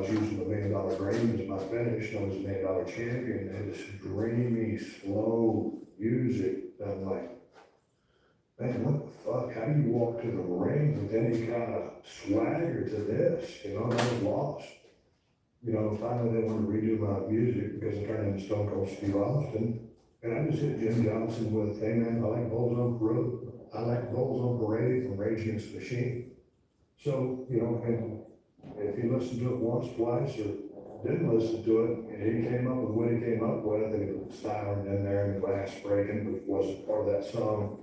was using $1 million dream as my finish, and I was $1 million champion, and this dreamy, slow music. I'm like, man, what the fuck? How do you walk to the ring with any kind of swagger to this? You know, and I was lost. You know, finally they wanted to redo my music because I turned into Stone Cold Steve Austin. And I just hit Jim Johnson with, hey man, I like Bulls on Parade. I like Bulls on Parade from Rage Against the Machine. So, you know, and if you listen to it once, twice, or didn't listen to it, and he came up with what he came up with, and the styling in there and the glass breaking, which wasn't part of that song.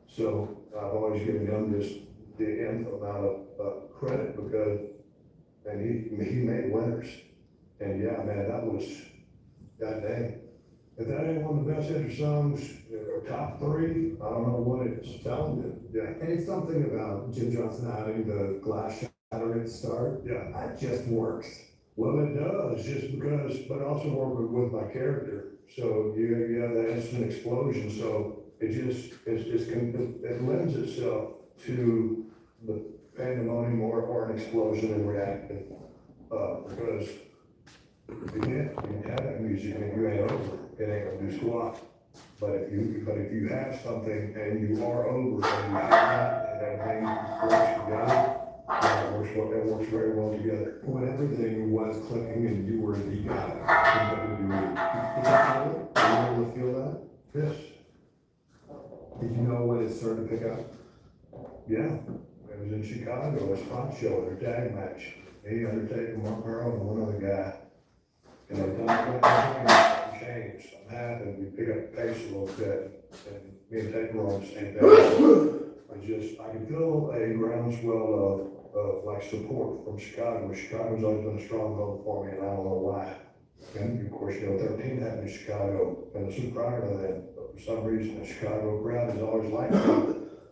So I've always given him just the nth amount of credit because, and he made winners. And yeah, man, that was, goddamn. If that ain't one of the best hitter songs, or top 3, I don't know what it is. Telling you. Yeah. And it's something about Jim Johnson adding the glass shattering at the start. Yeah. That just works. Well, it does, just because, but also working with my character. So you have that instant explosion. So it just, it lends itself to the pandemonium or an explosion and reacting. Because you can have that music and you ain't over, it ain't gonna do squat. But if you have something and you are over and you have that and everything works together, it works very well together. When everything was clicking and you were the guy in WWE, did you feel it? Were you able to feel that? Yes. Did you know when it started to pick up? Yeah. It was in Chicago, a spot show, their tag match. Me, Undertaker, Mark Merle, and one other guy. And they talked about changed. I'm happy we pick up the pace a little bit, and me and Taker were on the same page. I can feel a groundswell of like support from Chicago. Chicago's always been a stronghold for me, and I don't know why. And of course, 13 happened in Chicago, and it's so prior to that, but for some reason, the Chicago crowd has always liked me,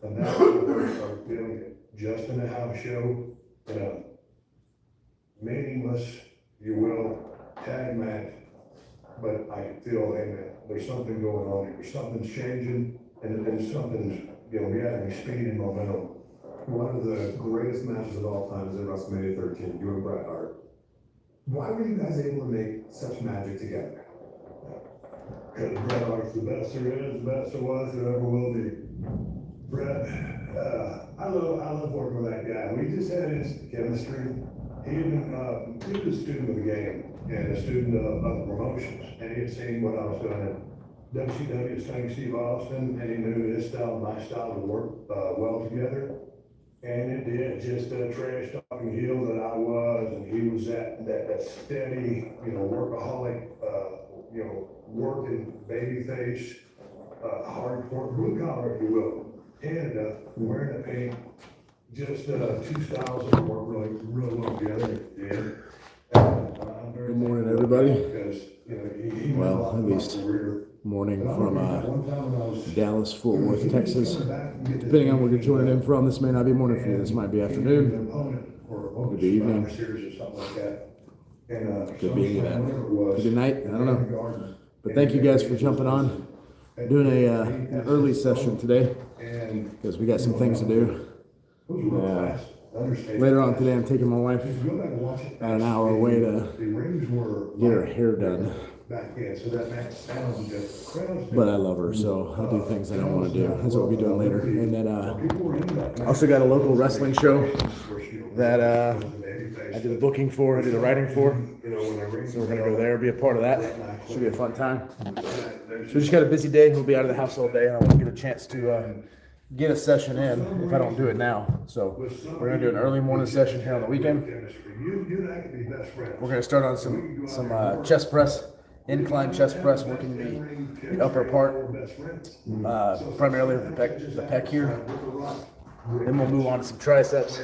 and that's what I started feeling it. Just in a house show, in a meaningless, you will, tag match, but I can feel, hey man, there's something going on here, something's changing, and something's, gathering speed and momentum. One of the greatest matches of all time is at WrestleMania 13, you and Bret Hart. Why were you guys able to make such magic together? Because Bret Hart's the best there is, the best there was, there ever will be. Bret, I love working with that guy. We just had instant chemistry. He was a student of the game and a student of the promotions, and he had seen what I was doing in WCW, Sting Steve Austin, and he knew his style and my style would work well together. And it did, just a trash talking heel that I was, and he was that steady, workaholic, working babyface, hardcore blue collar, if you will. Canada, wearing a paint, just two styles that work real well together. Yeah. Good morning, everybody. Because, Well, at least morning from Dallas, Fort Worth, Texas. Depending on where you're joining in from, this may not be morning for you. This might be afternoon. Could be evening. Could be could be night. I don't know. But thank you guys for jumping on. Doing an early session today because we got some things to do. Later on today, I'm taking my wife about an hour away to get her hair done. But I love her, so I'll do things I don't want to do. That's what we'll be doing later. And then I also got a local wrestling show that I did the booking for, I did the writing for. So we're going to go there, be a part of that. Should be a fun time. So we just got a busy day. We'll be out of the house all day. I want to get a chance to get a session in if I don't do it now. So we're going to do an early morning session here on the weekend. We're going to start on some chest press, incline chest press, working the upper part, primarily with the pec here. Then we'll move on to some triceps.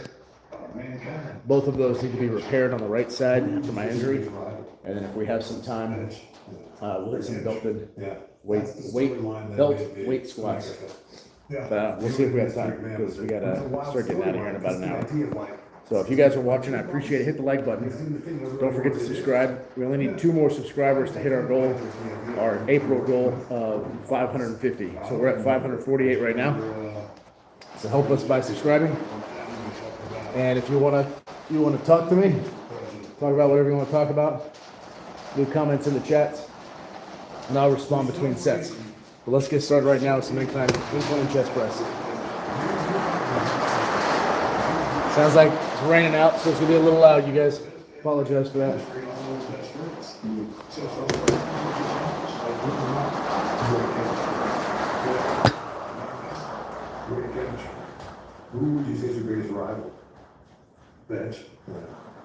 Both of those need to be repaired on the right side after my injury. And then if we have some time, we'll hit some belted weight squats. But we'll see if we have time because we gotta start getting out of here in about an hour. So if you guys are watching, I appreciate it. Hit the like button. Don't forget to subscribe. We only need 2 more subscribers to hit our goal, our April goal of 550. So we're at 548 right now. So help us by subscribing. And if you wanna talk to me, Talk about whatever you want to talk about. Leave comments in the chats, and I'll respond between sets. But let's get started right now with some incline chest press. Sounds like it's raining out, so it's gonna be a little loud, you guys. Apologize for that. Who would you say is your greatest rival? That's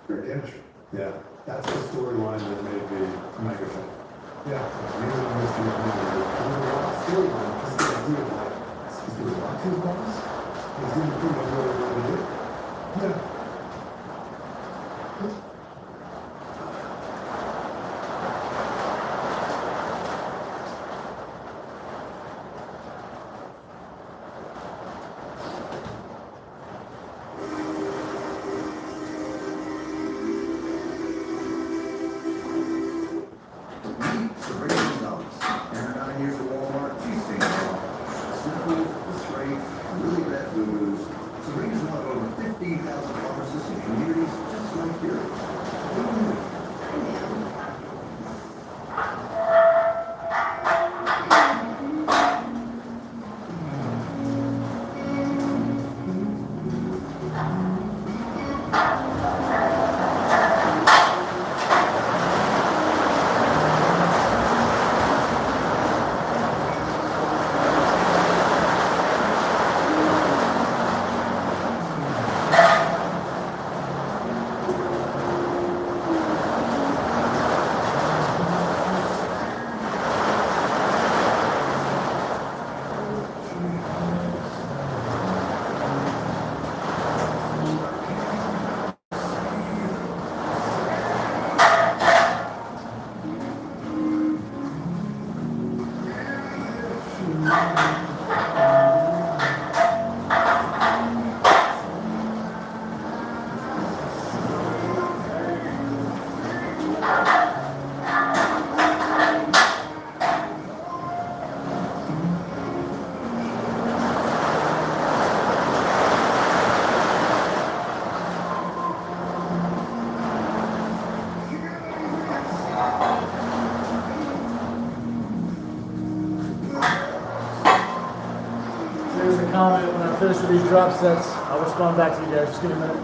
great catch. Yeah, that's the storyline that made the microphone. Yeah. There's a lot of storyline. He's doing a lot to his boss. He's doing pretty much what he wanted to do. Yeah. Comment when I finish with these drop sets. I'll respond back to you guys. Just give me a minute.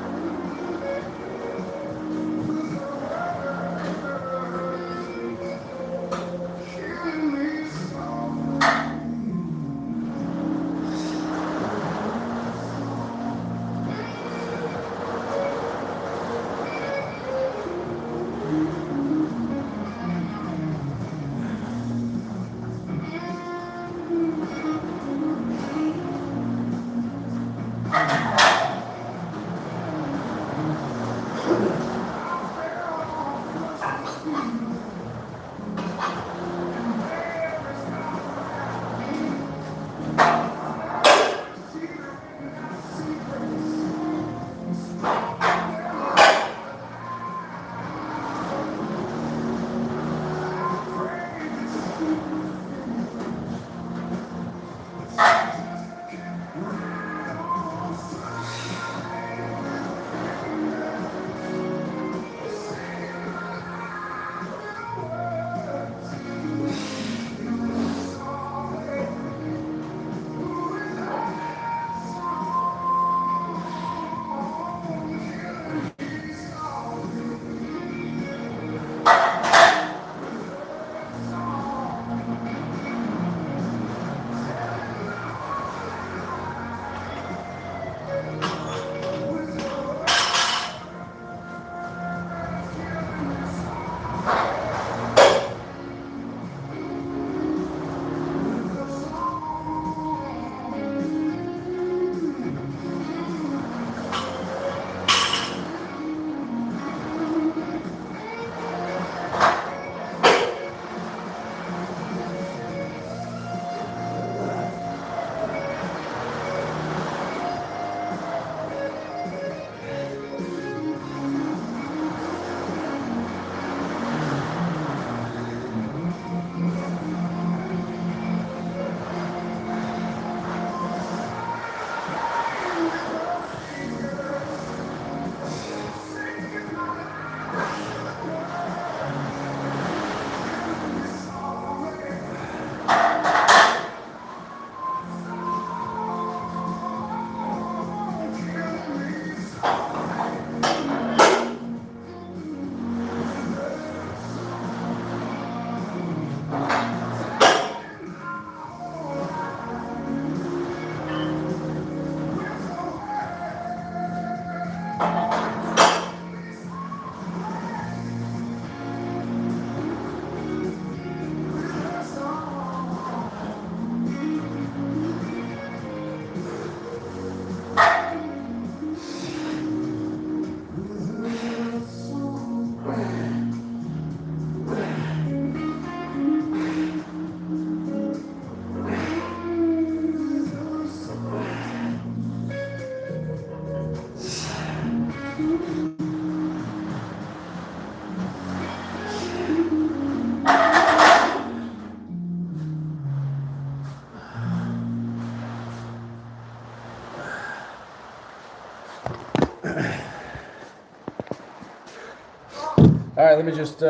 All right, let me just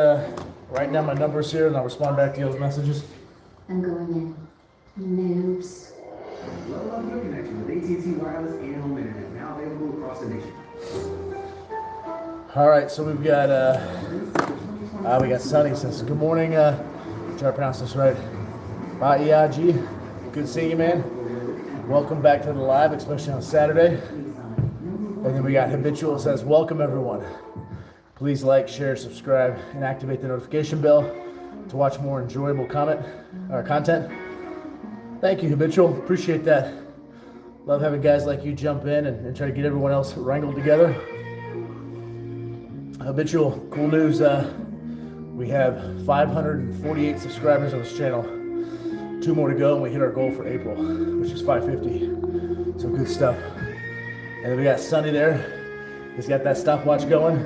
write down my numbers here and I'll respond back to those messages. I'm going in. Noobs. Love your connection with AT&T Wireless and Home Internet, now available across the nation. All right, so we've got we got Sunny says, good morning, try to pronounce this right. Ba'iaji, good seeing you, man. Welcome back to the live, especially on Saturday. And then we got Habitual says, welcome everyone. Please like, share, subscribe, and activate the notification bell to watch more enjoyable content. Thank you, Habitual. Appreciate that. Love having guys like you jump in and try to get everyone else wrangled together. Habitual, cool news. We have 548 subscribers on this channel. 2 more to go, and we hit our goal for April, which is 550. So good stuff. And then we got Sunny there. He's got that stopwatch going.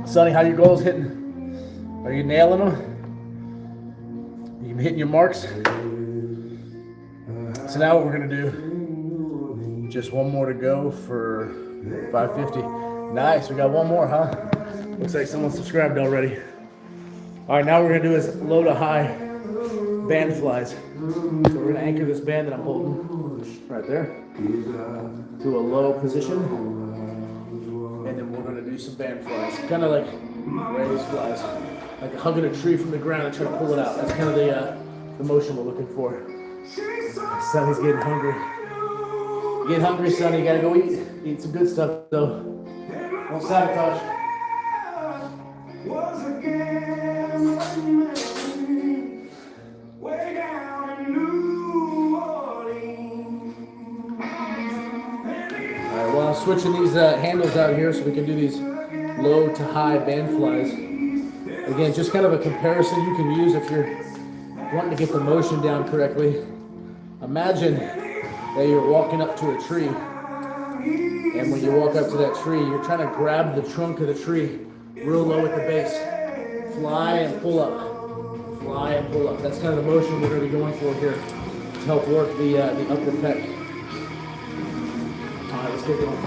Sonny, how your goals hitting? Are you nailing them? You hitting your marks? So now what we're gonna do, just 1 more to go for 550. Nice, we got 1 more, huh? Looks like someone subscribed already. All right, now what we're gonna do is low to high band flies. So we're gonna anchor this band that I'm holding right there to a low position, and then we're going to do some band flies, kind of like raised flies, like hugging a tree from the ground and trying to pull it out. That's kind of the motion we're looking for. Sonny's getting hungry. You get hungry, Sonny, you gotta go eat some good stuff though. Don't sabotage. Well, I'm switching these handles out here so we can do these low to high band flies. Again, just kind of a comparison you can use if you're wanting to get the motion down correctly. Imagine that you're walking up to a tree, and when you walk up to that tree, you're trying to grab the trunk of the tree real low at the base. Fly and pull up. Fly and pull up. That's kind of the motion we're going to be going for here to help work the upper pec. All right, let's get going.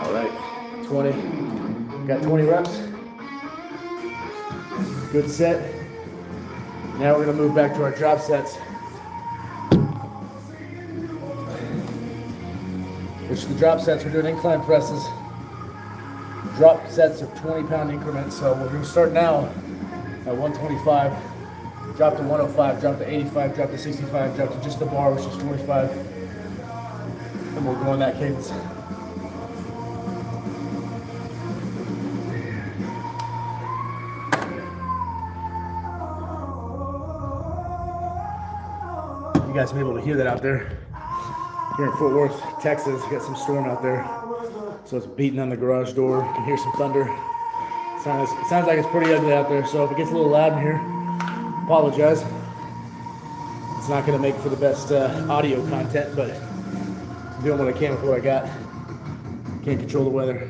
All right, 20. Got 20 reps. Good set. Now we're gonna move back to our drop sets. Which the drop sets, we're doing incline presses. Drop sets of 20-pound increments. So we're gonna start now at 125, drop to 105, drop to 85, drop to 65, drop to just the bar, which is 45. And we'll go on that cadence. You guys may be able to hear that out there. Here in Fort Worth, Texas, got some storm out there. So it's beating on the garage door. You can hear some thunder. Sounds like it's pretty ugly out there. So if it gets a little loud in here, apologize. It's not going to make for the best audio content, but I'm doing what I can with what I got. Can't control the weather.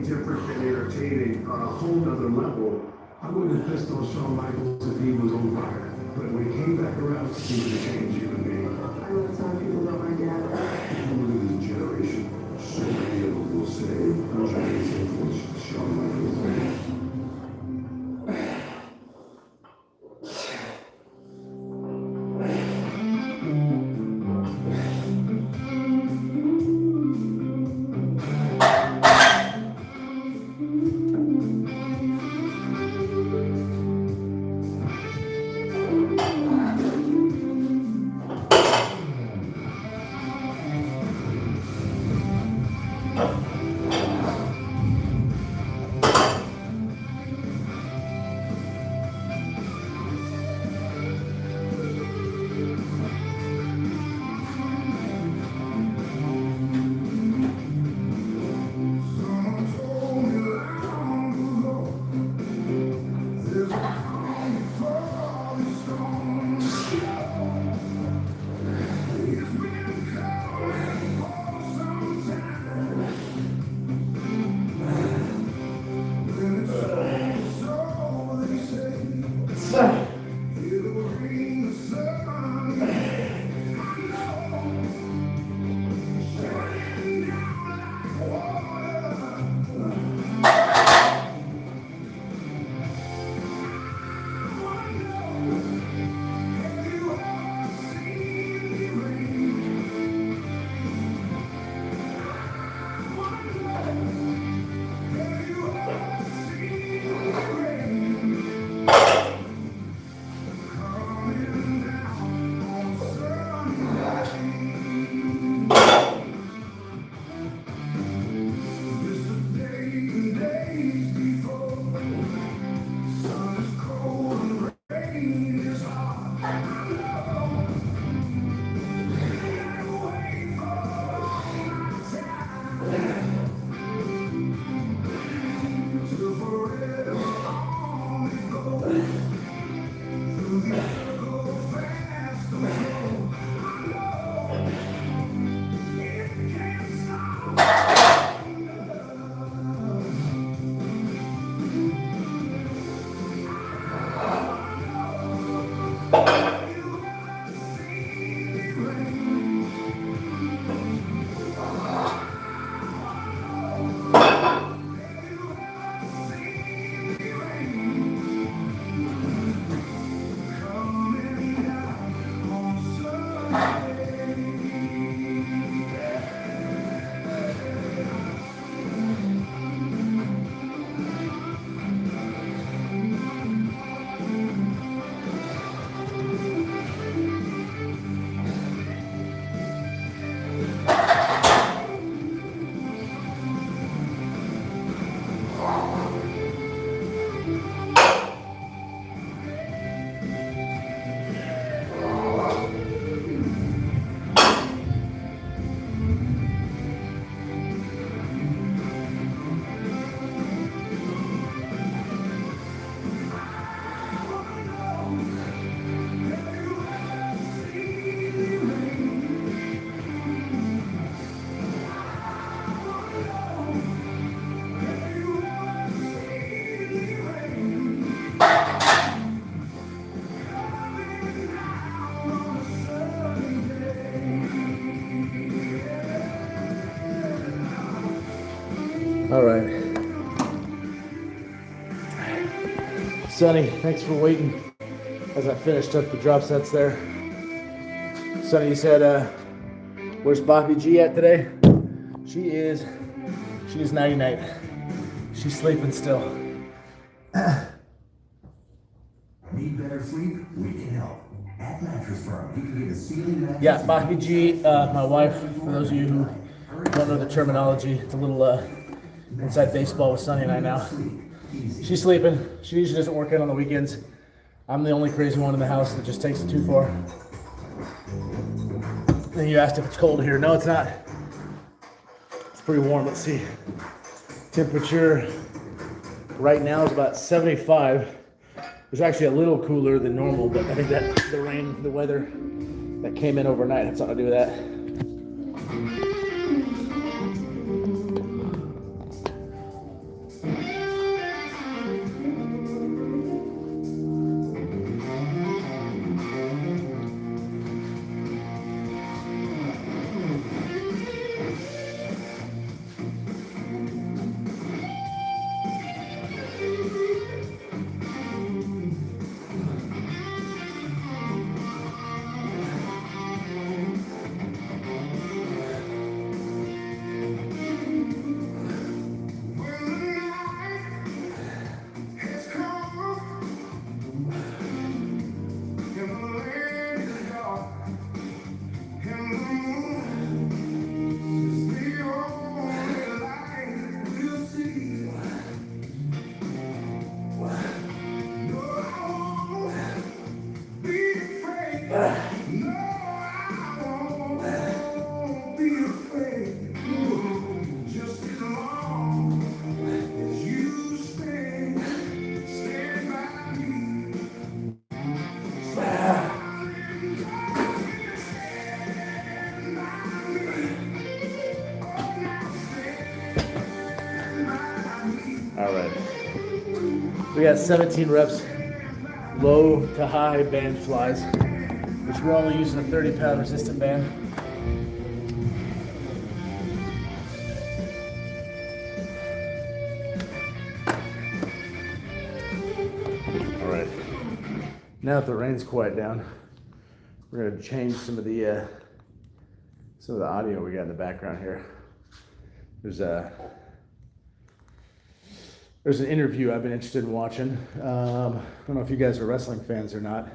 Different and entertaining on a whole nother level. I wouldn't have pissed on Shawn Michaels if he was on fire. But when he came back around, he was a changed human being. I know it's hard people about my dad. If you look at this generation, so many of them will say, I'm trying to influence Shawn Michaels. All right. Sonny, thanks for waiting as I finished up the drop sets there. Sonny, you said, where's Boppy G at today? She is nighty-night. She's sleeping still. Need better sleep? We can help. Yeah, Baki G, my wife, for those of you who don't know the terminology, it's a little inside baseball with Sonny and I now. She's sleeping. She usually doesn't work out on the weekends. I'm the only crazy one in the house that just takes it too far. Then you asked if it's cold here. No, it's not. It's pretty warm. Let's see. Temperature right now is about 75. It's actually a little cooler than normal, but I think that the rain, the weather that came in overnight had something to do with that. All right. We got 17 reps, low to high band flies, which we're only using a 30-pound resistant band. All right. Now that the rain's quiet down, we're gonna change some of the audio we got in the background here. There's an interview I've been interested in watching. I don't know if you guys are wrestling fans or not.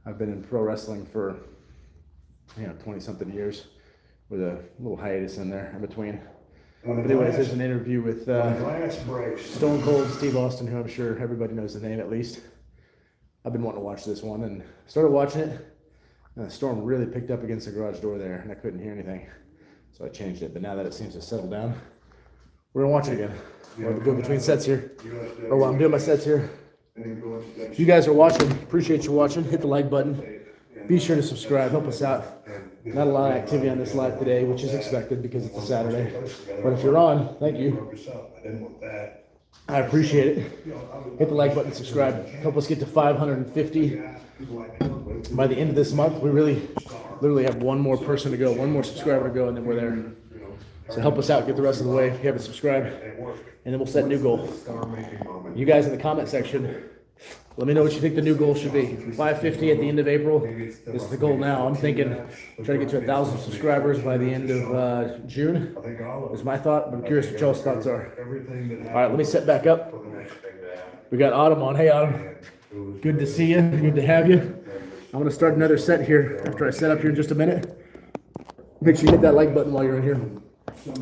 I've been in pro wrestling for 20-something years, with a little hiatus in there in between. But anyways, there's an interview with Stone Cold Steve Austin, who I'm sure everybody knows the name at least. I've been wanting to watch this one and started watching it. And the storm really picked up against the garage door there, and I couldn't hear anything. So I changed it. But now that it seems to settle down, we're gonna watch it again. We're doing between sets here. Oh, well, I'm doing my sets here. If you guys are watching, appreciate you watching. Hit the like button. Be sure to subscribe. Help us out. Not a lot of activity on this live today, which is expected because it's a Saturday. But if you're on, thank you. I appreciate it. Hit the like button, subscribe. Help us get to 550 by the end of this month. We literally have one more person to go, one more subscriber to go, and then we're there. So help us out, get the rest of the way if you haven't subscribed, and then we'll set a new goal. You guys in the comment section, let me know what you think the new goal should be. 550 at the end of April is the goal now. I'm thinking try to get to 1,000 subscribers by the end of June is my thought, but I'm curious what y'all's thoughts are. All right, let me set back up. We got Autumn on. Hey, Autumn. Good to see you. Good to have you. I'm going to start another set here after I set up here in just a minute. Make sure you hit that like button while you're in here.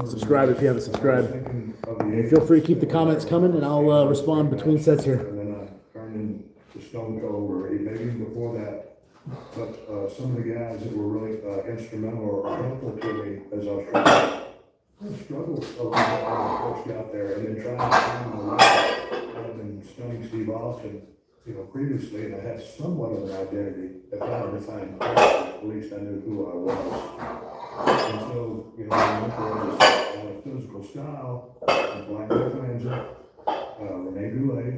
Subscribe if you haven't subscribed. And feel free to keep the comments coming, and I'll respond between sets here. And then I turned into Stone Cold, or maybe even before that. But some of the guys that were really instrumental or helpful to me as I was trying to struggle a little bit when I first got there, and then trying to find my way. I've been studying Steve Austin, previously, and I had somewhat of an identity. If I had defined person, at least I knew who I was. And so, I went for a physical style, Black Michelangelo, Rene Goulet,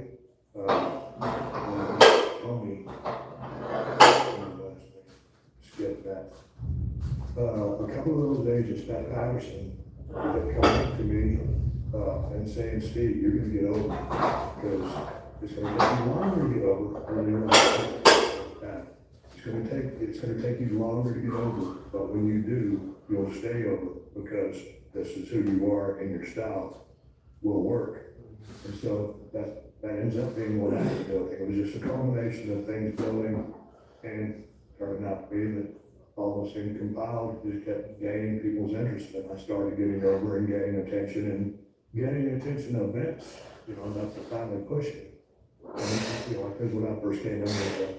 Tony, skip that. A couple of those days, just Pat Patterson that come up to me and saying, Steve, you're going to get over because it's going to take you longer to get over than you're going It's going to take you longer to get over, but when you do, you'll stay over because this is who you are and your style will work. And so that ends up being what I was building. It was just a combination of things building and starting out to be that all those things compiled just kept gaining people's interest, and I started getting over and gaining attention of Vince, you know, enough to finally push it. And, you know, because when I first came in as a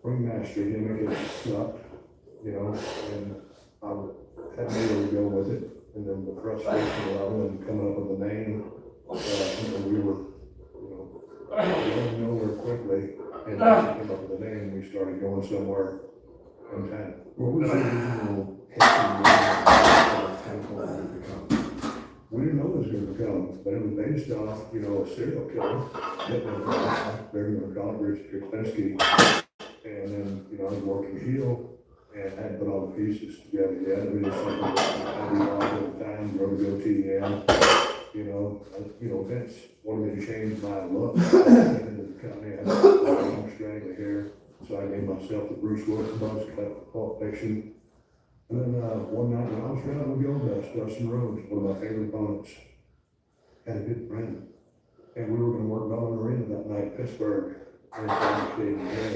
ringmaster, you know, it sucked, you know, and I had nowhere to go with it, and then the frustration level and coming up with a name, you know, we were, you know, going nowhere quickly, and when we came up with a name, we started going somewhere in town. What was your original history of become? We didn't know what it was gonna become, but it was based off, you know, a serial killer, they're gonna call it Richard Krispinski. And then, you know, I was working heel and hadn't put all the pieces together yet. It was something that I did all the time, grow to go TDM. You know, Vince wanted me to change my look. I came into the company, I had long straggly hair, so I gave myself the Bruce Willis buzz cut for Pulp Fiction. And then one night when I was driving with Goldust, Dustin Rhodes, one of my favorite opponents, had a good friend. And we were gonna work Bell Arena that night in Pittsburgh. And so I shaved my head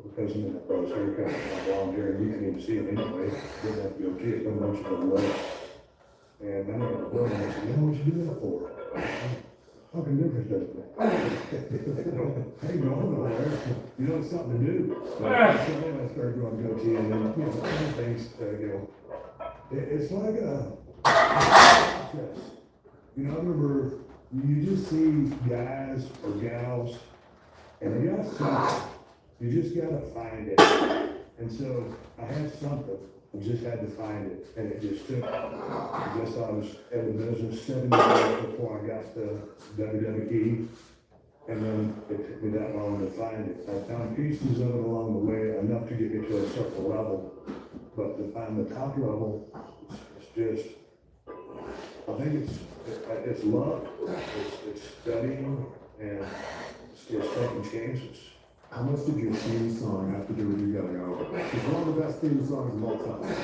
because I'm in that bro's haircut, my blonde hair, and you can even see it anyway. Didn't have to go see it, but much of the way. And then I got the bill and I said, you know what you do that for? Fucking difference does it make? Hey, go nowhere. You know, it's something to do. So then I started going goatee, and then, you know, other things, you know, it's like a process. You know, I remember you just see guys or gals, and they got something. You just gotta find it. And so I had something. I just had to find it, and it just took. I guess I was in the business 7 years before I got to WWE, and then it took me that long to find it. I found pieces of it along the way, enough to get me to a certain level, but to find the top level, it's just. I think it's love. It's studying, and it's just taking chances. How much did your theme song have to do with you getting over? It's one of the best theme songs of all time.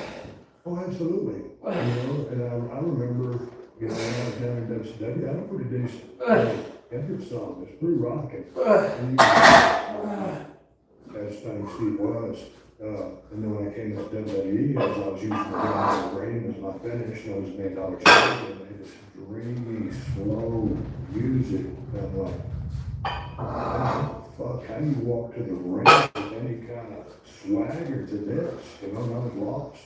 Oh, absolutely. You know, and I remember, you know, when I was down in WCW, I had a pretty decent entrance song. It's pretty rocking. As things Steve was. And then when I came to WWE, as I was using the brain as my finish, and I was $1 million champion, they just dreamy, slow music. And I'm like, fuck, how do you walk to the ring with any kind of swagger to this? You know, I was lost.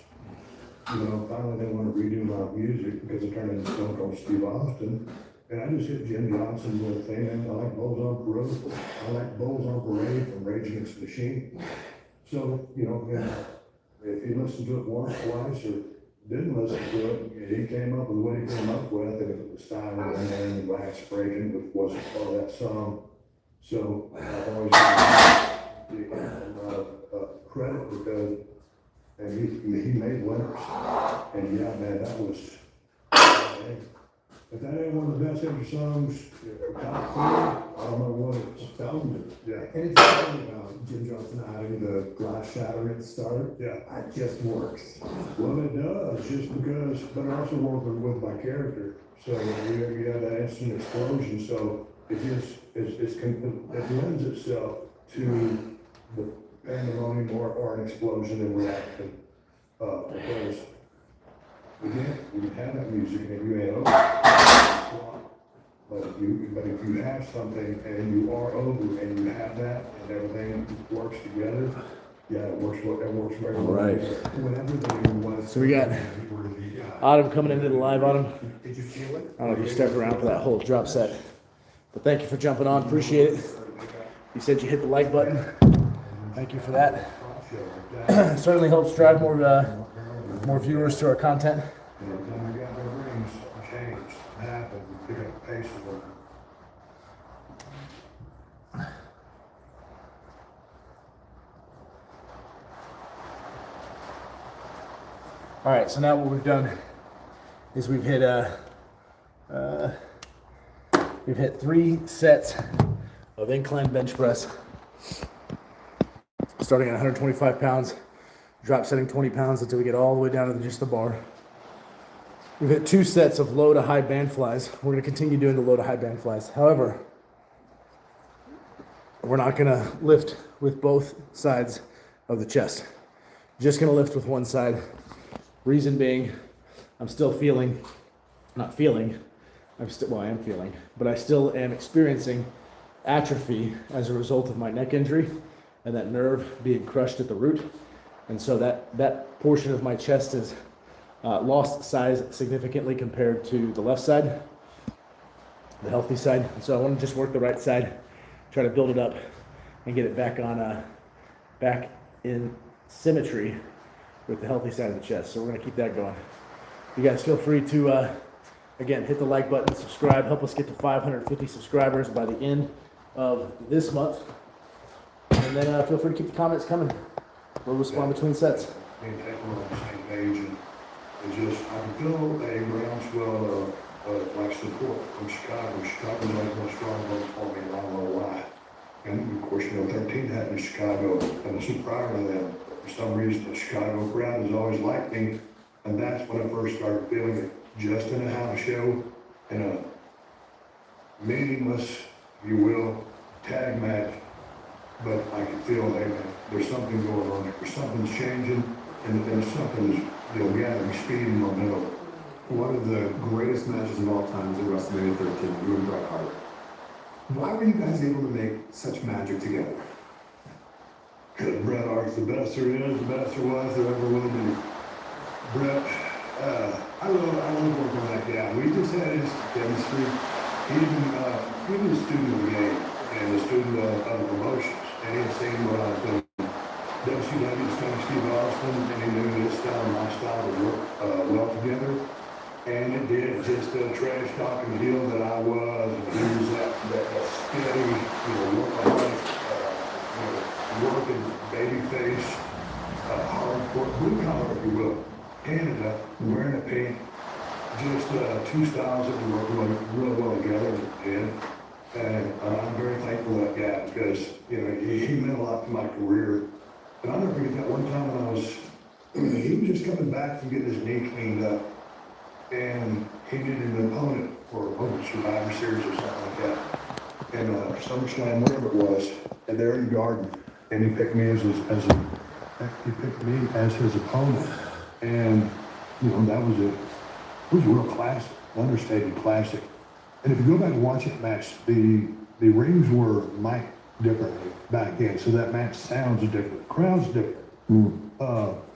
You know, finally they want to redo my music because I turned into Stone Cold Steve Austin. And I just hit Jim Johnson with a thing, and I like Bulls on Parade. I like Bulls on Parade from Rage Against the Machine. So, you know, if he listened to it once, twice, or didn't listen to it, he came up with what he came up with, and it was style and the wax breaking, which wasn't part of that song. So I've always given him a lot of credit because, and he made winners. And yeah, man, that was, if that ain't one of the best ever songs, top 4, I don't know what it is. Found it. Yeah. And it's funny about Jim Johnson adding the glass shatter at the start. Yeah. It just works. Well, it does, just because, but it also working with my character. So you have that instant explosion, so it just, it lends itself to the pandemonium or an explosion in reaction. Because again, you can have that music and you ain't over. But if you have something and you are over and you have that and everything works together, yeah, it works very well. All right. When everything was. So we got Autumn coming into the live. Autumn, Did you feel it? I don't know if you stuck around for that whole drop set, but thank you for jumping on. Appreciate it. You said you hit the like button. Thank you for that. Certainly helps drive more viewers to our content. And every time I got their rings changed, happened, pick up the pace of them. All right, so now what we've done is we've hit 3 sets of incline bench press, starting at 125 pounds, drop setting 20 pounds until we get all the way down to just the bar. We've hit 2 sets of low to high band flies. We're going to continue doing the low to high band flies. However, we're not going to lift with both sides of the chest. Just gonna lift with one side. Reason being, I'm still feeling, not feeling, I am feeling, but I still am experiencing atrophy as a result of my neck injury and that nerve being crushed at the root. And so that portion of my chest has lost size significantly compared to the left side, the healthy side. And so I want to just work the right side, try to build it up and get it back on, back in symmetry with the healthy side of the chest. So we're gonna keep that going. You guys feel free to, again, hit the like button, subscribe, help us get to 550 subscribers by the end of this month. And then feel free to keep the comments coming. We'll respond between sets. Me and Ted were on the same page, and it just, I can feel a groundswell of like support from Chicago. Chicago's like one strong vote for me, and I don't know why. And of course, 13 happened in Chicago, and this was prior to them. For some reason, the Chicago crowd has always liked me, and that's when I first started feeling it. Just in a house show, in a meaningless, if you will, tag match, but I can feel there's something going on there. Something's changing, and something's gathering speed and momentum. One of the greatest matches of all time is at WrestleMania 13, you and Bret Hart. Why were you guys able to make such magic together? Because Bret Hart's the best there is, the best there was, there ever will be. Bret, I love working with that guy. We just had his chemistry. He was a student of the game and a student of promotions. And he had seen what I was doing. WCW, Steve Austin, and he knew his style and my style would work well together. And it did. Just trash talking heel that I was. And he was that steady, workaholic, working babyface, hardcore, blue collar, if you will. Canada, wearing a pink, just two styles that we work real well together. And I'm very thankful for that guy because, he meant a lot to my career. And I'll never forget that one time when he was just coming back from getting his knee cleaned up. And he needed an opponent for Survivor Series or something like that. And SummerSlam, whatever it was, and they're in the garden. And he picked me as his opponent. And, that was it was a real classic, understated classic. And if you go back and watch that match, the rings were mic'd differently back then, so that match sounds different, crowd's different.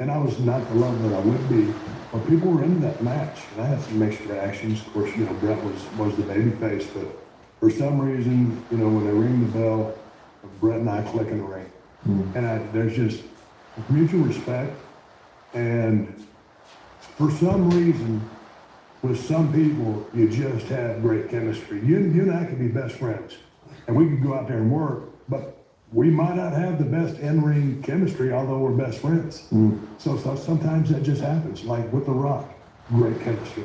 And I was not the level that I would be, but people were into that match, and I had some mixed reactions. Of course, Bret was the babyface, but for some reason, when they ring the bell, Bret and I click in the ring. And there's just mutual respect, and for some reason, with some people, you just have great chemistry. You and I could be best friends, and we could go out there and work, but we might not have the best in-ring chemistry, although we're best friends. So sometimes that just happens, like with The Rock, great chemistry.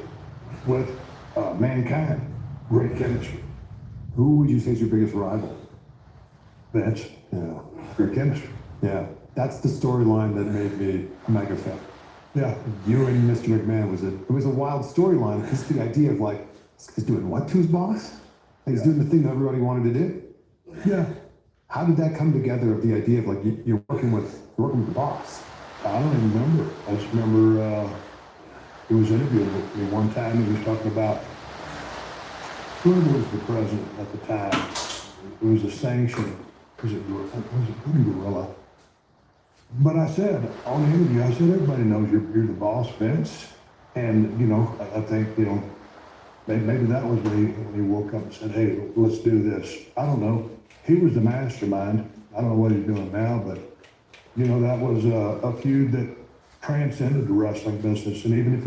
With Mankind, great chemistry. Who would you say is your biggest rival? Vince, great chemistry. Yeah, that's the storyline that made me a mega fan. Yeah. You and Mr. McMahon was a wild storyline because the idea of he's doing what to his boss? He's doing the thing that everybody wanted to do. Yeah. How did that come together of the idea of you're working with the boss? I don't even remember. I just remember he was interviewing with me one time. He was talking about who was the president at the time. It was a sanction. Was it Gorilla? But I said on the interview, everybody knows you're the boss, Vince. And I think maybe that was when he woke up and said, "Hey, let's do this." I don't know. He was the mastermind. I don't know what he's doing now, but that was a feud that transcended the wrestling business. And even if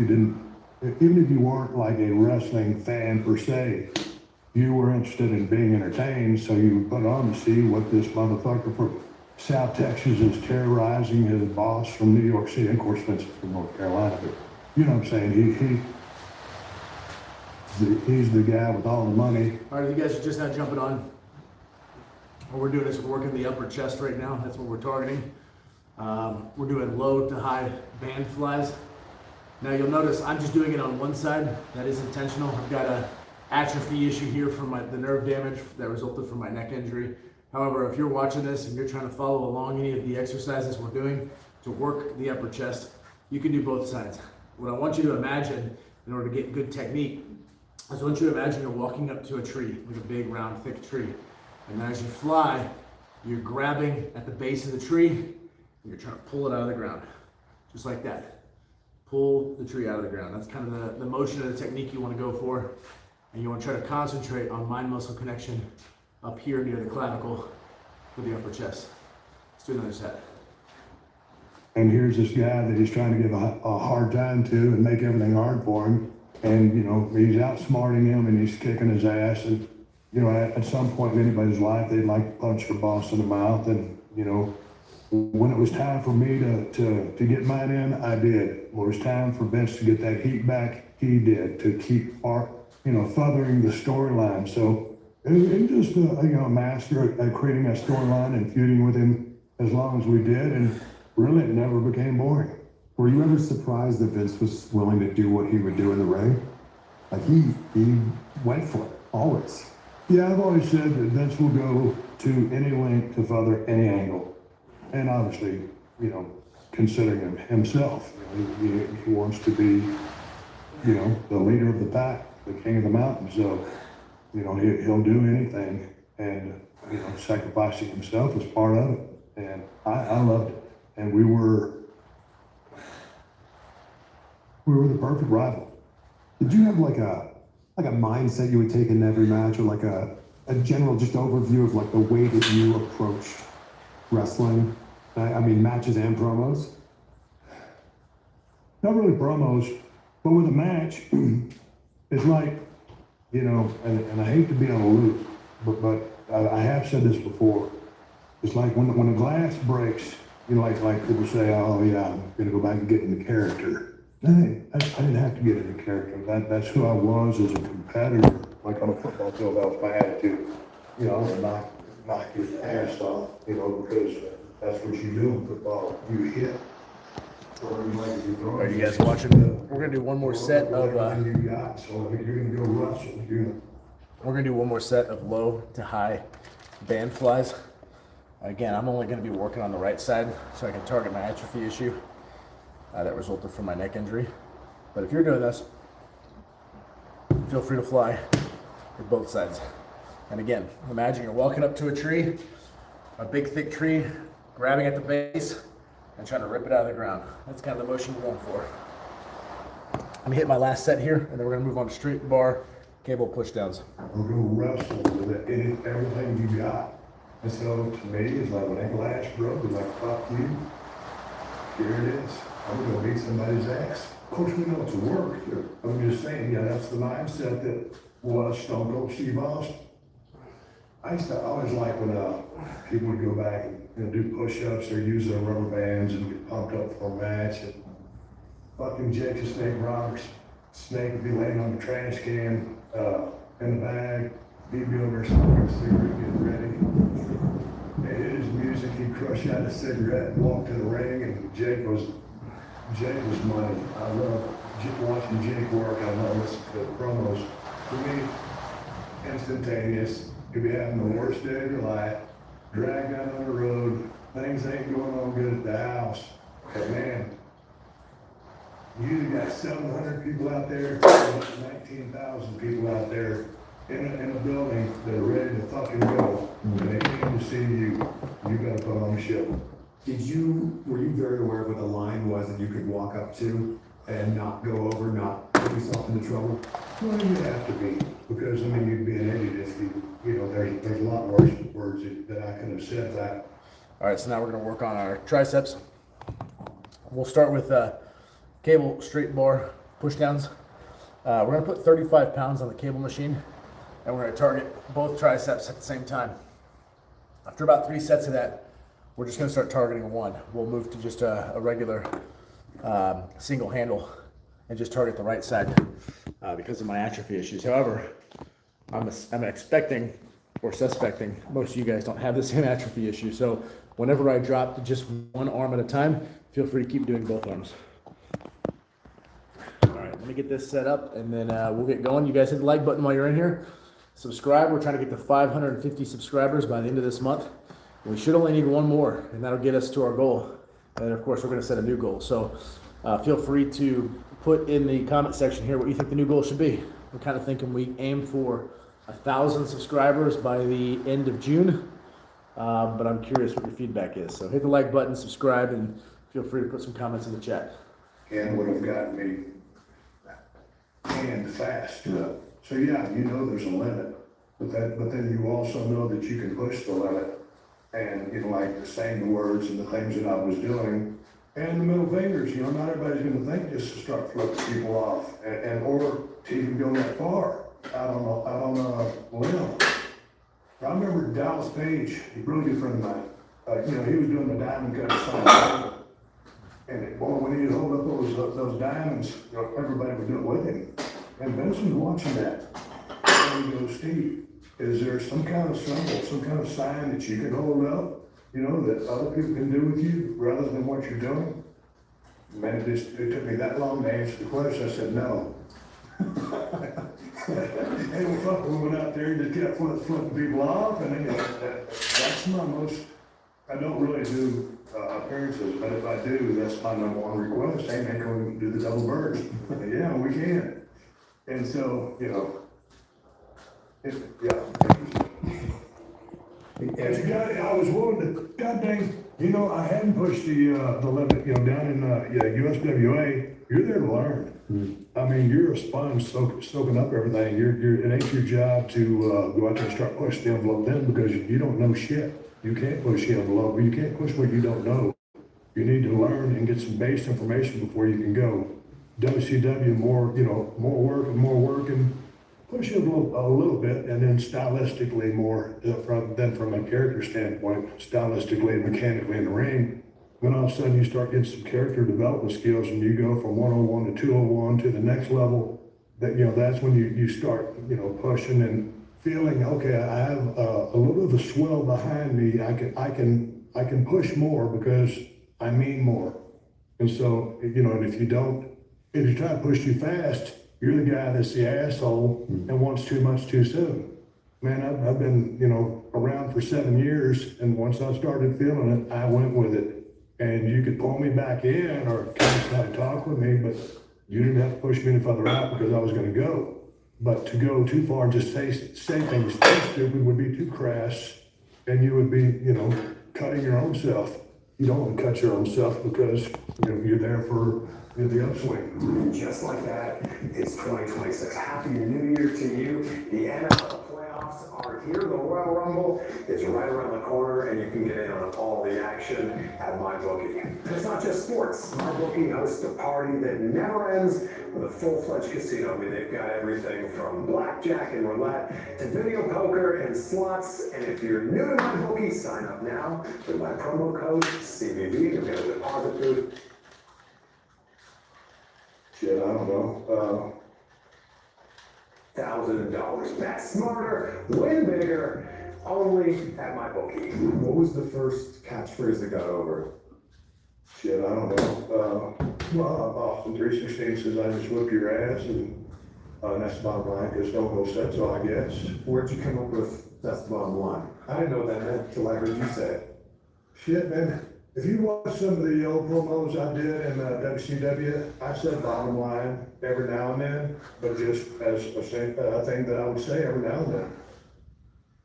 you weren't like a wrestling fan per se, you were interested in being entertained, so you put on to see what this motherfucker from South Texas is terrorizing his boss from New York City, of course, Vince from North Carolina. But you know what I'm saying? He's the guy with all the money. All right, you guys are just now jumping on. What we're doing is we're working the upper chest right now. That's what we're targeting. We're doing low to high band flies. Now you'll notice I'm just doing it on one side. That is intentional. I've got a atrophy issue here from the nerve damage that resulted from my neck injury. However, if you're watching this and you're trying to follow along any of the exercises we're doing, to work the upper chest, you can do both sides. What I want you to imagine in order to get good technique is I want you to imagine you're walking up to a tree, like a big, round, thick tree. And then as you fly, you're grabbing at the base of the tree and you're trying to pull it out of the ground. Just like that. Pull the tree out of the ground. That's kind of the motion of the technique you want to go for. And you want to try to concentrate on mind-muscle connection up here near the clavicle for the upper chest. Let's do another set. And here's this guy that he's trying to give a hard time to and make everything hard for him. And, you know, he's outsmarting him and he's kicking his ass. And, you know, at some point in anybody's life, they'd like to punch their boss in the mouth. And, you know, when it was time for me to get mine in, I did. When it was time for Vince to get that heat back, he did, to keep furthering the storyline. So it just, you know, a master at creating a storyline and feuding with him as long as we did. And really, it never became boring. Were you ever surprised that Vince was willing to do what he would do in the ring? Like he went for it, always. Yeah, I've always said that Vince will go to any length to further any angle. And obviously, you know, considering him himself, you know, he wants to be, you know, the leader of the pack, the king of the mountain. So, you know, he'll do anything, and, you know, sacrificing himself is part of it. And I loved it. And we were the perfect rival. Did you have like a mindset you would take in every match, or like a general just overview of like the way that you approached wrestling? I mean, matches and promos? Not really promos, but with a match, it's like, you know, and I hate to be on a loop, but I have said this before. It's like when a glass breaks, you know, like people say, oh yeah, I'm gonna go back and get into character. Hey, I didn't have to get into character. That's who I was as a competitor. Like on a football field, that was my attitude. You know, I'm gonna knock your ass off, you know, because that's what you do in football. You hit. Are you guys watching? We're gonna do one more set of. You got, so you're gonna go wrestle. We're gonna do one more set of low to high band flies. Again, I'm only gonna be working on the right side so I can target my atrophy issue that resulted from my neck injury. But if you're doing this, feel free to fly with both sides. And again, imagine you're walking up to a tree, a big thick tree, grabbing at the base and trying to rip it out of the ground. That's kind of the motion we're going for. I'm gonna hit my last set here, and then we're gonna move on to straight bar cable push downs. We're gonna wrestle with it, everything you got. And so to me, it's like when that glass broke, it's like, fuck you. Here it is. I'm gonna beat somebody's ass. Of course, we know it's a work. I'm just saying, yeah, that's the mindset that was Stone Cold Steve Austin. I used to always like when people would go back and, you know, do push-ups or use their rubber bands and get pumped up for a match. And fucking Jake the Snake Roberts. Snake would be laying on the trash can in the bag. He'd be over there smoking a cigarette, getting ready. And his music, he'd crush out a cigarette and walk to the ring, and Jake was money. I love watching Jake work. I love listening to the promos. For me, instantaneous. You'll be having the worst day of your life, dragged down on the road, things ain't going on good at the house. But man, you either got 700 people out there, or 19,000 people out there in a building that are ready to fucking go. And they came to see you. You gotta put on a show. Were you very aware of what the line was that you could walk up to and not go over, not put yourself into trouble? Well, you have to be, because I mean, you'd be an idiot if you know, there's a lot worse words that I could have said that. All right, so now we're gonna work on our triceps. We'll start with cable straight bar push downs. We're gonna put 35 pounds on the cable machine, and we're gonna target both triceps at the same time. After about 3 sets of that, we're just gonna start targeting one. We'll move to just a regular single handle and just target the right side because of my atrophy issues. However, I'm expecting or suspecting most of you guys don't have the same atrophy issue. So whenever I drop to just one arm at a time, feel free to keep doing both arms. All right, let me get this set up and then we'll get going. You guys hit the like button while you're in here. Subscribe. We're trying to get to 550 subscribers by the end of this month. We should only need one more, and that'll get us to our goal And of course, we're going to set a new goal. So feel free to put in the comment section here what you think the new goal should be. I'm kind of thinking we aim for 1,000 subscribers by the end of June. But I'm curious what your feedback is. So hit the like button, subscribe, and feel free to put some comments in the chat. And would have gotten me canned fast. So yeah, you know there's a limit, but then you also know that you can push the limit. And, you know, like saying the words and the things that I was doing, and the middle fingers, you know, not everybody's gonna think just to start flipping people off, and or to even go that far out on a limb. I remember Dallas Page, a really good friend of mine, you know, he was doing the diamond cut sign, and boy, when he would hold up those diamonds, you know, everybody would do it with him. And Vince was watching that, and he goes, Steve, is there some kind of symbol, some kind of sign that you can hold up, you know, that other people can do with you rather than what you're doing? Man, it took me that long to answer the question. I said, no. Hey, well, fuck, we went out there and just kept flipping people off, and then that's my most, I don't really do appearances, but if I do, that's my number one request. Hey, man, can we do the double bird? Yeah, we can. And so, you know, I was willing to, God dang, you know, I hadn't pushed the limit, you know, down in USWA. You're there to learn. Mm-hmm. I mean, you're a sponge soaking up everything. It ain't your job to go out there and start pushing the envelope then, because you don't know shit. You can't push the envelope. You can't push what you don't know. You need to learn and get some base information before you can go. WCW, more work and push it a little bit, and then stylistically more from a character standpoint, stylistically and mechanically in the ring. When all of a sudden you start getting some character development skills and you go from 101 to 201 to the next level, that, you know, that's when you start, you know, pushing and feeling, okay, I have a little bit of a swell behind me. I can push more because I mean more. And so, you know, and if you try to push too fast, you're the guy that's the asshole and wants too much too soon. Man, I've been, you know, around for 7 years, and once I started feeling it, I went with it. And you could pull me back in or kind of try to talk with me, but you didn't have to push me any further out because I was going to go. But to go too far and just say things too stupid would be too crass, and you would be, you know, cutting your own self. You don't want to cut your own self because, you know, you're there for the upswing. Just like that, it's 2026. Happy New Year to you. The NFL playoffs are here. The Royal Rumble is right around the corner, and you can get in on all the action at MyBookie. It's not just sports. MyBookie hosts a party that never ends with a full-fledged casino. I mean, they've got everything from blackjack and roulette to video poker and slots. And if you're new to MyBookie, sign up now with my promo code CVV. You'll get a deposit boost. Shit, I don't know. $1,000. Bet smarter, win bigger, only at MyBookie. What was the first catchphrase that got over? Shit, I don't know. Austin 316 says I just whip your ass, and that's the bottom line, because Stone Cold said so, I guess. Where'd you come up with that's the bottom line? I didn't know what that meant until I heard you say it. Shit, man. If you watch some of the old promos I did in WCW, I said bottom line every now and then, but just as a thing that I would say every now and then.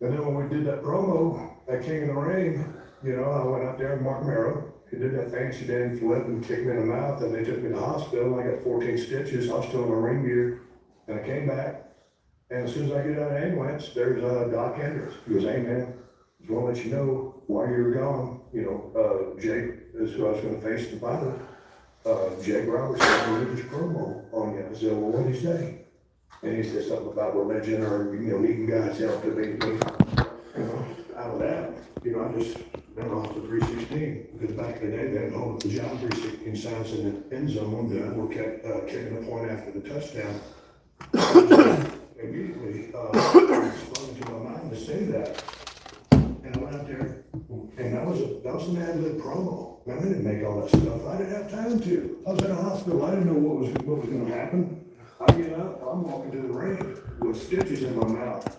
And then when we did that promo at King of the Ring, you know, I went out there and Mark Merrow, he did that fancy damn flip and kicked me in the mouth, and they took me to the hospital, and I got 14 stitches. I was still in my ring gear, and I came back, and as soon as I get out of the ambulance, there's Doc Hendricks. He goes, hey man, just want to let you know, while you were gone, you know, Jake is who I was going to face in the final. Jake Roberts said, "What did your promo on you?" I said, "Well, what did he say?" And he said something about religion or, you know, needing God's help to be, you know, out of that. You know, I just went off to 316 because back in the day they had hold the John 316 signs in the end zone that were kept kicking the point after the touchdown. Immediately, exploded to my mind to say that. And I went out there, and that was an ad-lib promo. Man, I didn't make all that stuff. I didn't have time to. I was in a hospital. I didn't know what was going to happen. I get up, I'm walking to the ring with stitches in my mouth,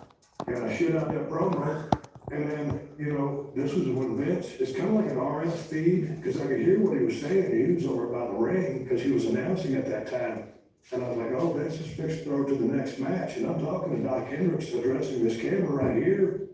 and I shit out that promo. And then, you know, this was when Vince, it's kind of like an RF feed, because I could hear what he was saying. He was over by the ring, because he was announcing at that time. And I was like, oh, Vince is fixed to throw to the next match. And I'm talking to Doc Hendricks addressing this camera right here.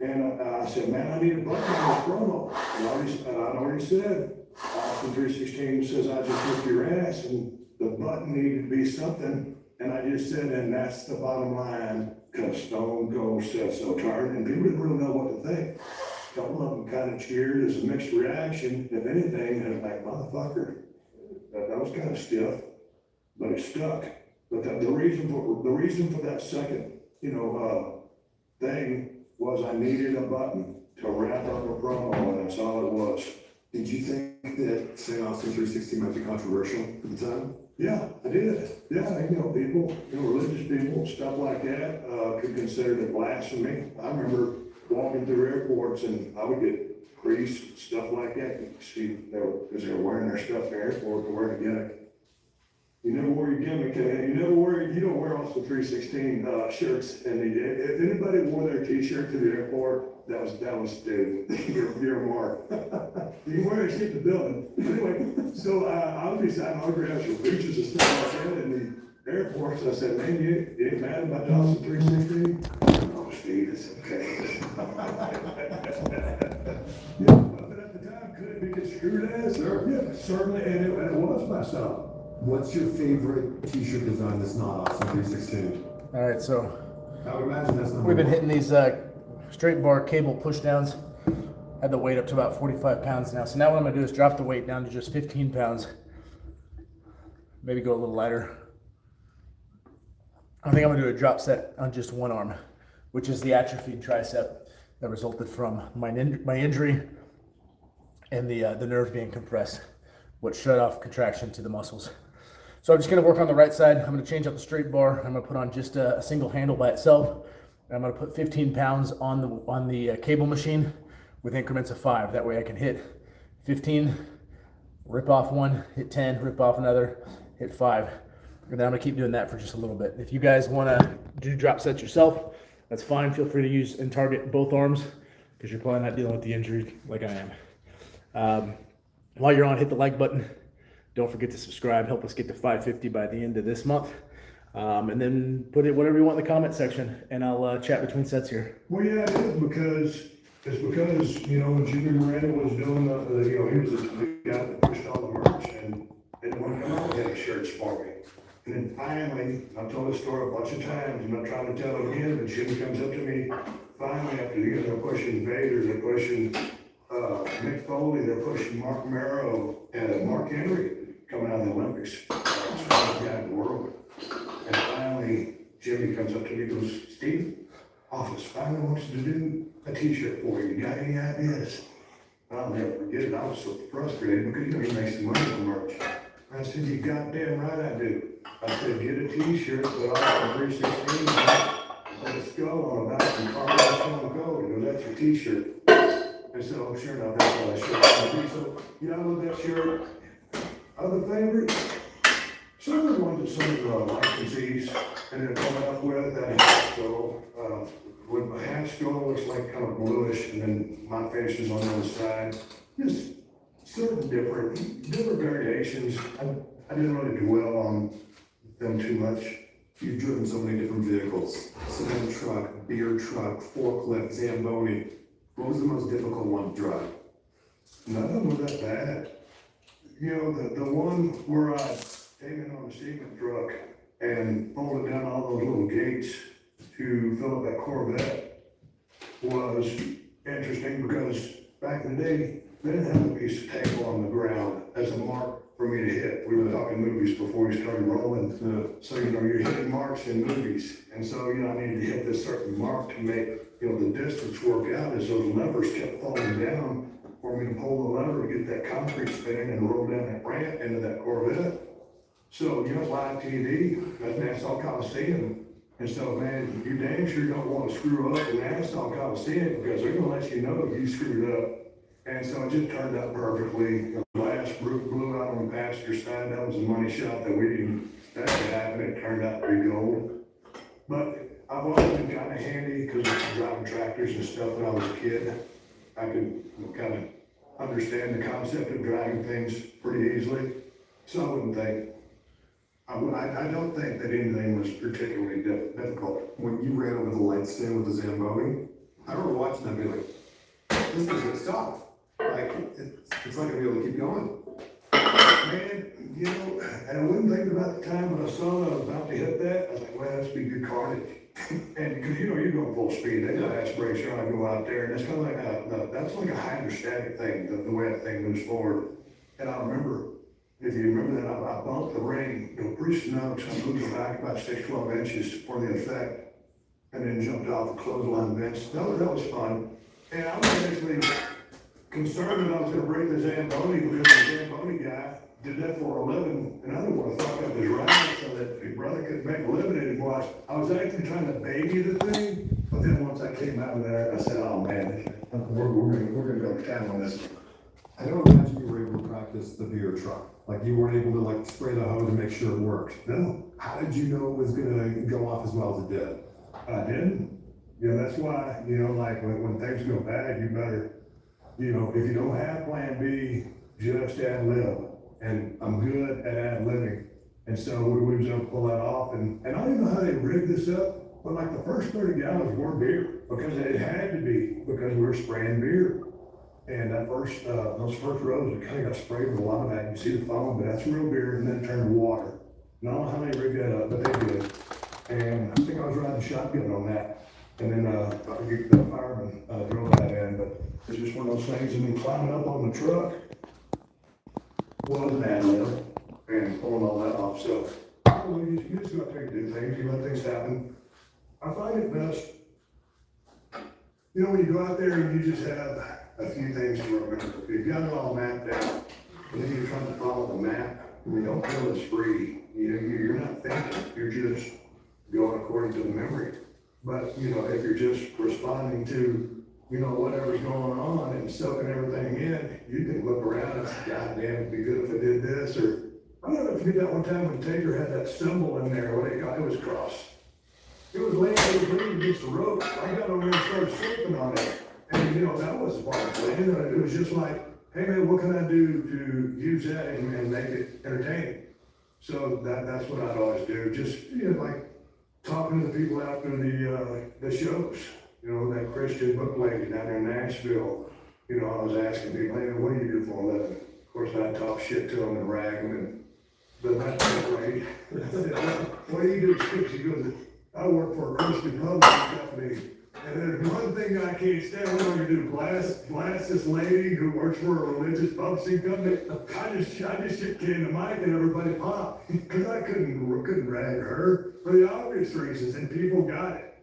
And I said, man, I need a button on this promo. And I'd already said, Austin 316 says, I just whipped your ass, and the button needed to be something. And I just said, and that's the bottom line, because Stone Cold said so. Tired, and people didn't really know what to think. A couple of them kind of cheered as a mixed reaction. If anything, it was like, motherfucker, that was kind of stiff, but it stuck. But the reason for that second, thing was I needed a button to wrap up a promo, and that's all it was. Did you think that saying Austin 360 might be controversial at the time? Yeah, I did. Yeah, people, religious people, stuff like that, could consider it blasphemy. I remember walking through airports and I would get priests, stuff like that. You see, because they were wearing their stuff in the airport, they're wearing a gimmick. You never wear your gimmick, you don't wear Austin 316 shirts. And if anybody wore their t-shirt to the airport, that was dude, you're a mark. You can wear it shit in the building. Anyway, so I was signing autographs for pictures and stuff like that in the airports. I said, man, you ain't mad about Austin 316? Oh, Steve, it's okay. Yeah, but at the time, could it be construed as? Sure. Yeah, certainly, and it was myself. What's your favorite t-shirt design that's not Austin 316? All right, so I would imagine that's number we've been one. hitting these straight bar cable push downs. Had the weight up to about 45 pounds now. So now what I'm gonna do is drop the weight down to just 15 pounds. Maybe go a little lighter. I think I'm gonna do a drop set on just one arm, which is the atrophied tricep that resulted from my injury and the nerve being compressed, what shut off contraction to the muscles. So I'm just gonna work on the right side. I'm gonna change out the straight bar. I'm gonna put on just a single handle by itself. I'm gonna put 15 pounds on the cable machine with increments of 5. That way I can hit 15, rip off 1, hit 10, rip off another, hit 5. And then I'm gonna keep doing that for just a little bit. If you guys wanna do drop sets yourself, that's fine. Feel free to use and target both arms because you're probably not dealing with the injury like I am. While you're on, hit the like button. Don't forget to subscribe. Help us get to 550 by the end of this month. And then put it whatever you want in the comment section, and I'll chat between sets here. Well, yeah, it is because when Jimmy Miranda was doing he was the guy that pushed all the merch and didn't want to come out with any shirts for me. And then finally, I've told this story a bunch of times, and I'm trying to tell it again, but Jimmy comes up to me finally after they're pushing Vader, they're pushing Mick Foley, they're pushing Mark Merrow and Mark Henry coming out of the Olympics. Strongest guy in the world. And finally, Jimmy comes up to me and goes, Steve, office finally wants to do a t-shirt for you. You got any ideas? I'll never forget it. I was so frustrated because he makes some money on merch. I said, you goddamn right I do. I said, get a t-shirt, put on 316, put a skull on the back and carve out Stone Cold. He goes, that's your t-shirt. And so, sure enough, that's what I shirt. So, I love that shirt. Other favorite? Some of the ones that some of the licensees ended up coming up with, that hat skull, with my hat skull looks like kind of bluish, and then my face is on the other side. Just certain different variations. I didn't really dwell on them too much. You've driven so many different vehicles. Cement truck, beer truck, forklift, Zamboni. What was the most difficult one to drive? None of them were that bad. The one where I came in on the steaming truck and folded down all those little gates to fill up that Corvette was interesting because back in the day, they didn't have a piece of tape on the ground as a mark for me to hit. We were talking movies before we started rolling. So, you're hitting marks in movies. And so, I needed to hit this certain mark to make, the distance work out as those levers kept falling down for me to pull the lever to get that concrete spinning and roll down that ramp into that Corvette. So, live TV, that's Nassau Coliseum. And so, man, you damn sure don't want to screw up in Nassau Coliseum because they're going to let you know you screwed up. And so it just turned out perfectly. The last blew out on the passenger side. That was a money shot that we didn't expect to happen. It turned out to be gold. But I've always been kind of handy because of driving tractors and stuff when I was a kid. I could kind of understand the concept of driving things pretty easily. So I wouldn't think, I don't think that anything was particularly difficult. When you ran over the light stand with the Zamboni, I remember watching that and being like, this thing's gonna stop. Like, it's not gonna be able to keep going. Man, you know, and I wouldn't think about the time when I saw that I was about to hit that, I was like, well, that's be good carnage. And because, you know, you're going full speed, they got aspiration, I go out there, and that's kind of like that's like a hydrostatic thing, the way that thing moves forward. And I remember, if you remember that, I bumped the ring, you know, pretty snug, so I moved it back about 6-12 inches for the effect, and then jumped off the clothesline bench. That was fun. And I was actually concerned that I was gonna break the Zamboni because the Zamboni guy did that for a living, and I didn't want to fuck up his ride so that his brother could make a living anymore. I was actually trying to baby the thing, but then once I came out of there, I said, oh man, we're gonna go to town on this. I don't imagine you were able to practice the beer truck. Like, you weren't able to like spray the hose and make sure it worked. No, How did you know it was gonna go off as well as it did? I didn't. You know, that's why, you know, like when things go bad, you better, you know, if you don't have plan B, just ad lib. And I'm good at ad libbing. And so we was able to pull that off. And I don't even know how they rigged this up, but like the first 30 gallons were beer because it had to be because we were spraying beer. And that first, those first rows, it kind of got sprayed with a lot of that. You see the foam, but that's real beer, and then it turned to water. And I don't know how they rigged that up, but they did. And I think I was riding shotgun on that. And then the fireman drove that in, but it's just one of those things. And then climbing up on the truck was an ad lib and pulling all that off. So you just go out there and do things, you let things happen. I find it best, you know, when you go out there and you just have a few things to remember. You've got it all mapped out, and then you're trying to follow the map, and you don't feel as free. You know, you're not thinking, you're just going according to the memory. But, you know, if you're just responding to, you know, whatever's going on and soaking everything in, you can look around and say, God damn, it'd be good if I did this, or I don't know if you did that one time when Taker had that symbol in there, what it was cross. It was laying against the rope. I got over there and started sleeping on it. And, you know, that wasn't part of the plan. It was just like, hey man, what can I do to use that and make it entertaining? So that's what I'd always do. Just, you know, like talking to the people after the shows. You know, that Christian book lady down there in Nashville, you know, I was asking people, hey, what do you do for a living? Of course, I'd talk shit to them and rag them. But that's the way. What do you do? She goes, I work for a Christian publishing company. And there's one thing I can't stand when you do blast this lady who works for a religious publishing company. I just shit can the mic and everybody popped. Because I couldn't rag her for the obvious reasons, and people got it.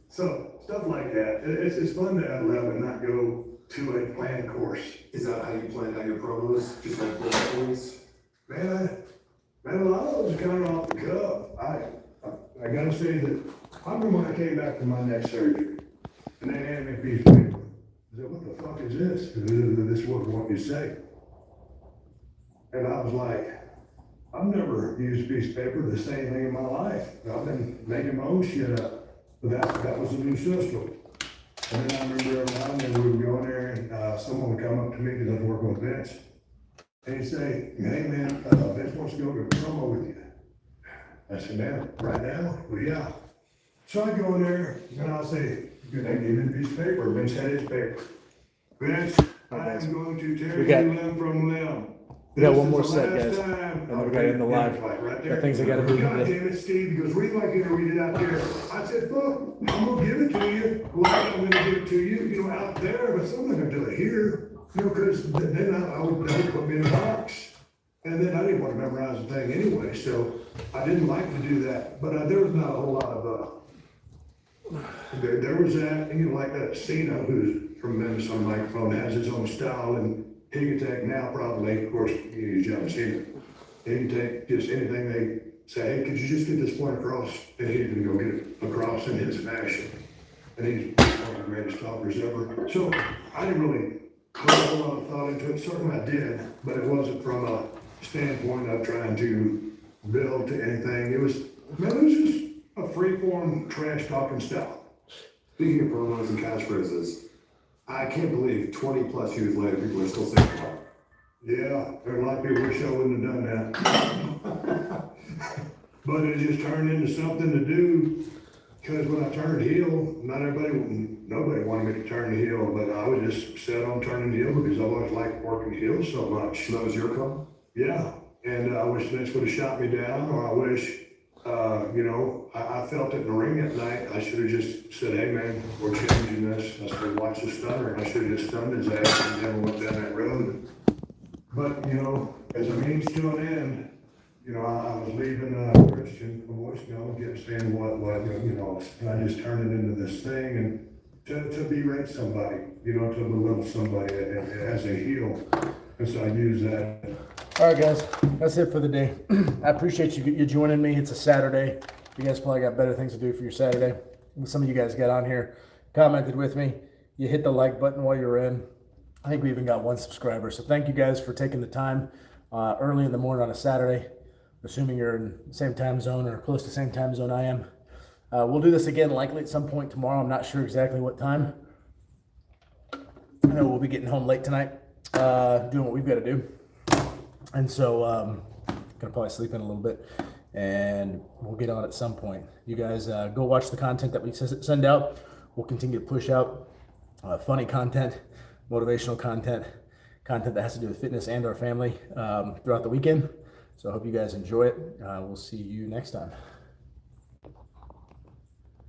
So stuff like that. It's fun to ad lib and not go to a planned course. Is that how you planned out your promos? Just like bullet points? Man, a lot of those are kind of off the cuff. I gotta say that I remember when I came back from my neck surgery and they handed me a piece of paper. I said, what the fuck is this? This is what we want you to say. And I was like, I've never used a piece of paper to say anything in my life. I've been making my own shit up. But that was a new system. And then I remember every now and then we would go in there and someone would come up to me because I was working with Vince. And he'd say, hey man, Vince wants to go to a promo with you. I said, man, right now? Well, yeah. So I go in there and I'll say, good, I gave him a piece of paper. Vince had his paper. Vince, I am going to tear you limb from limb. We got one more set, guys. And then we got to end the live. Right there. Got things I got to do God today. damn it, Steve. He goes, what do you like it we did out there? I said, fuck, I'm going to give it to you. Well, I'm going to give it to you, you know, out there, but I'm not going to do it here. You know, because then I would put me in the box. And then I didn't want to memorize the thing anyway, so I didn't like to do that. But there was not a whole lot of, there was that, and you know, like that Cena, who's tremendous on microphone, has his own style, and he can take now probably, of course, you haven't seen it. He can take just anything they say, hey, could you just get this point across? And he can go get it across in his fashion. And he's one of the greatest talkers ever. So I didn't really put a whole lot of thought into it. Certainly I did, but it wasn't from a standpoint of trying to build to anything. It was just, a freeform trash talking style. Speaking of promos and catchphrases, I can't believe 20 plus years later, people are still saying that. Yeah, there are a lot of people wish I wouldn't have done that. But it just turned into something to do, because when I turned heel, nobody wanted me to turn heel, but I was just set on turning heel because I always liked working heel so much. So that was your call? Yeah, and I wish Vince would have shot me down, or I wish, I felt it in the ring at night. I should have just said, hey man, we're changing this. I should watch the stunner. I should have just stunned his ass and never went down that road. But, as a means to an end, I was leaving Christian a voicemail, kept saying and I just turned it into this thing and to berate somebody, to belittle somebody as a heel. And so I use that. All right, guys, that's it for the day. I appreciate you joining me. It's a Saturday. You guys probably got better things to do for your Saturday. Some of you guys got on here, commented with me. You hit the like button while you're in. I think we even got 1 subscriber. So thank you guys for taking the time early in the morning on a Saturday, assuming you're in the same time zone or close to the same time zone I am. We'll do this again likely at some point tomorrow. I'm not sure exactly what time. I know we'll be getting home late tonight, doing what we've got to do. And so gonna probably sleep in a little bit and we'll get on at some point. You guys go watch the content that we send out. We'll continue to push out funny content, motivational content that has to do with fitness and our family throughout the weekend. So I hope you guys enjoy it. We'll see you next time.